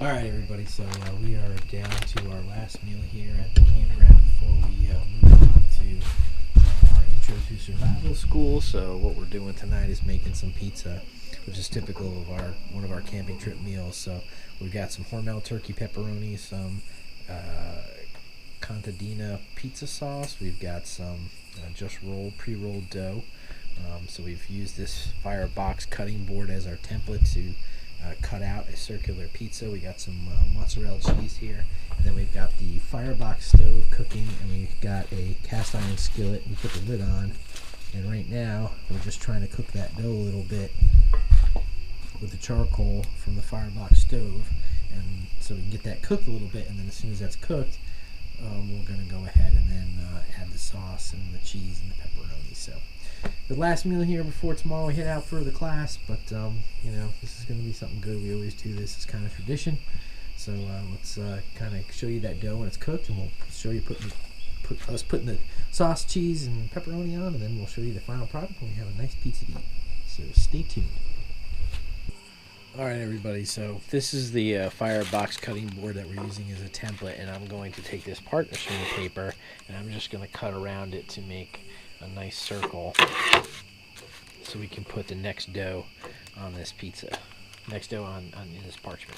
Alright everybody, so we are down to our last meal here at the campground before we move on to our intro to survival school. So what we're doing tonight is making some pizza, which is typical of one of our camping trip meals. So we've got some Hormel turkey pepperoni, some contadina pizza sauce, we've got some just pre-rolled dough. So we've used this firebox cutting board as our template to cut out a circular pizza. We got some mozzarella cheese here, and then we've got the firebox stove cooking, and we've got a cast iron skillet. We put the lid on, and right now we're just trying to cook that dough a little bit with the charcoal from the firebox stove, and so we can get that cooked a little bit, and then as soon as that's cooked, we're going to go ahead and then add the sauce and the cheese and the pepperoni. So the last meal here before tomorrow we head out for the class, but you know, this is going to be something good. We always do this as kind of tradition. So let's kind of show you that dough when it's cooked, and we'll show you putting the sauce, cheese, and pepperoni on, and then we'll show you the final product when we have a nice pizza to eat. So stay tuned. Alright everybody, so this is the firebox cutting board that we're using as a template, and I'm going to take this partnership paper and I'm just going to cut around it to make a nice circle so we can put the next dough on this pizza. Next dough on this parchment.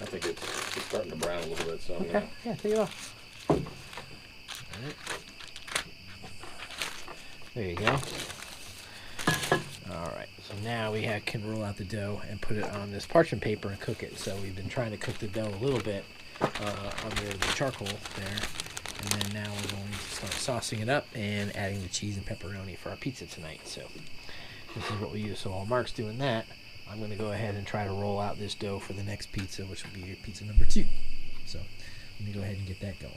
I think it's starting to brown a little bit, so okay. Yeah, take it off. All right. There you go. Alright, so now we can roll out the dough and put it on this parchment paper and cook it. So we've been trying to cook the dough a little bit under the charcoal there, and then now we're going to start saucing it up and adding the cheese and pepperoni for our pizza tonight. So this is what we use. So while Mark's doing that, I'm going to go ahead and try to roll out this dough for the next pizza, which will be pizza number 2. So let me go ahead and get that going.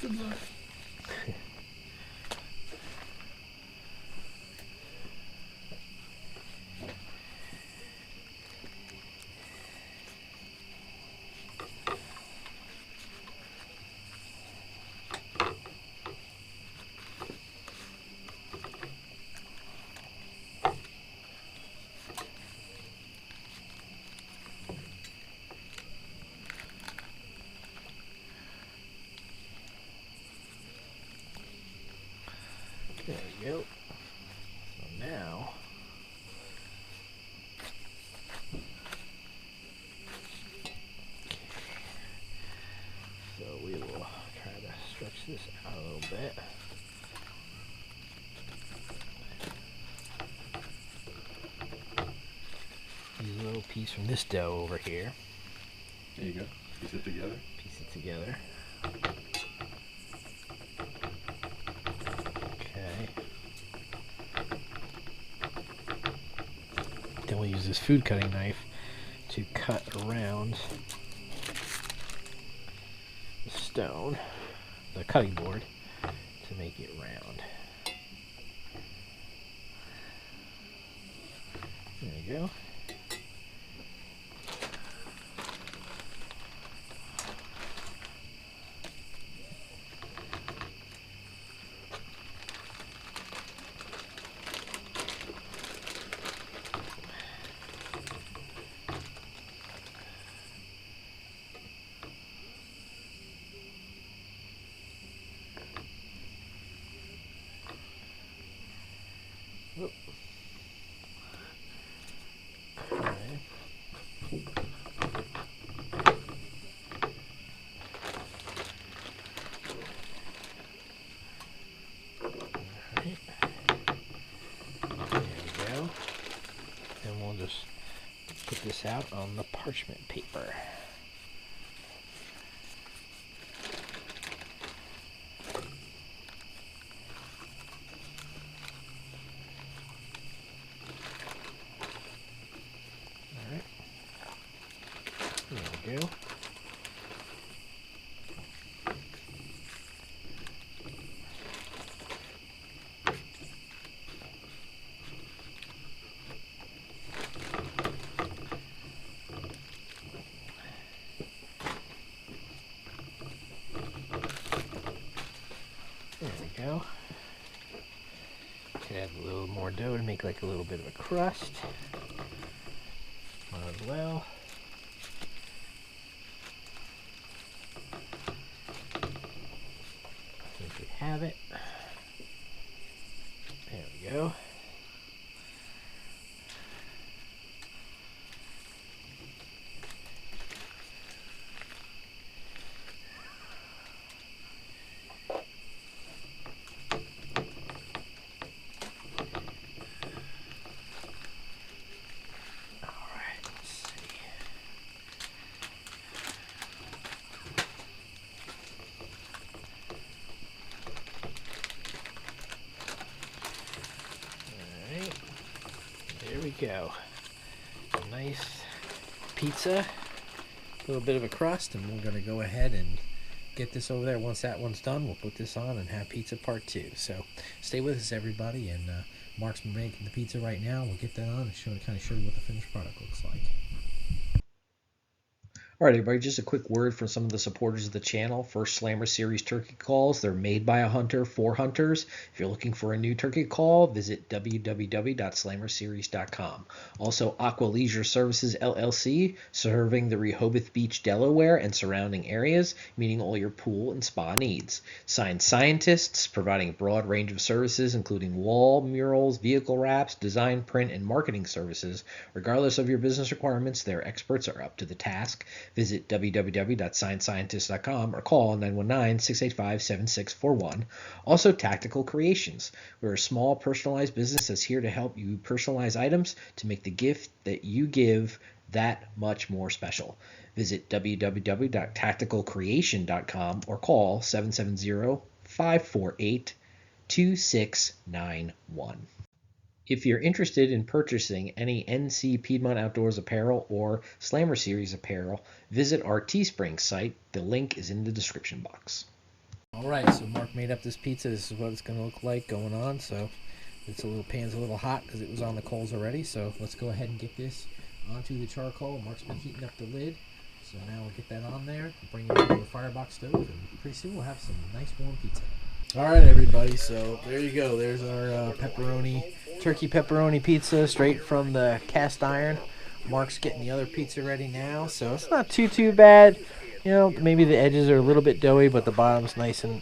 Good luck. There we go. So now we will try to stretch this out a little bit. Use a little piece from this dough over here. There you go. Piece it together. Piece it together. Then we'll use this food cutting knife to cut around the stone, the cutting board, to make it round. There you go. Okay. There we go. And we'll just put this out on the parchment paper. There we go. go. Could add a little more dough to make like a little bit of a crust as well. I think we have it. There we go. There we go. A nice pizza, a little bit of a crust, and we're going to go ahead and get this over there. Once that one's done, we'll put this on and have pizza part 2. So stay with us, everybody, and Mark's making the pizza right now. We'll get that on and kind of show you what the finished product looks like. All right, everybody, just a quick word from some of the supporters of the channel. First Slammer Series turkey calls. They're made by a hunter for hunters. If you're looking for a new turkey call, visit www.slammerseries.com. Also, Aqua Leisure Services, LLC, serving the Rehoboth Beach, Delaware, and surrounding areas, meeting all your pool and spa needs. Science Scientists, providing a broad range of services, including wall, murals, vehicle wraps, design, print, and marketing services. Regardless of your business requirements, their experts are up to the task. Visit www.sciencescientist.com or call 919-685-7641. Also, Tactical Creations. We're a small, personalized business that's here to help you personalize items to make the gift that you give that much more special. Visit www.tacticalcreation.com or call 770-548-2691. If you're interested in purchasing any NC Piedmont Outdoors apparel or Slammer Series apparel, visit our Teespring site. The link is in the description box. All right, so Mark made up this pizza. This is what it's going to look like going on. So pan's a little hot because it was on the coals already. So let's go ahead and get this onto the charcoal. Mark's been heating up the lid. So now we'll get that on there, bring it over to the firebox stove, and pretty soon we'll have some nice warm pizza. All right, everybody, so there you go. There's our turkey pepperoni pizza straight from the cast iron. Mark's getting the other pizza ready now, so it's not too bad. You know, maybe the edges are a little bit doughy, but the bottom's nice and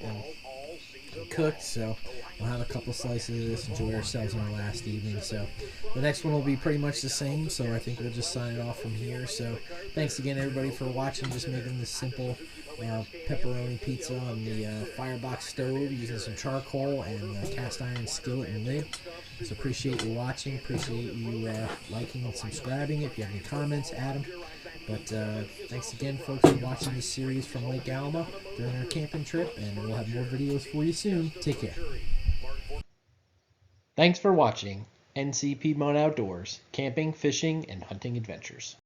cooked. So we'll have a couple slices of this, enjoy ourselves on our last evening. So the next one will be pretty much the same, so I think we'll just sign it off from here. So thanks again, everybody, for watching. Just making this simple pepperoni pizza on the firebox stove using some charcoal and cast iron skillet and lid. So appreciate you watching, appreciate you liking and subscribing. If you have any comments, add them. But thanks again, folks, for watching this series from Lake Alma during our camping trip, and we'll have more videos for you soon. Take care. Thanks for watching NC Piedmont Outdoors, camping, fishing, and hunting adventures.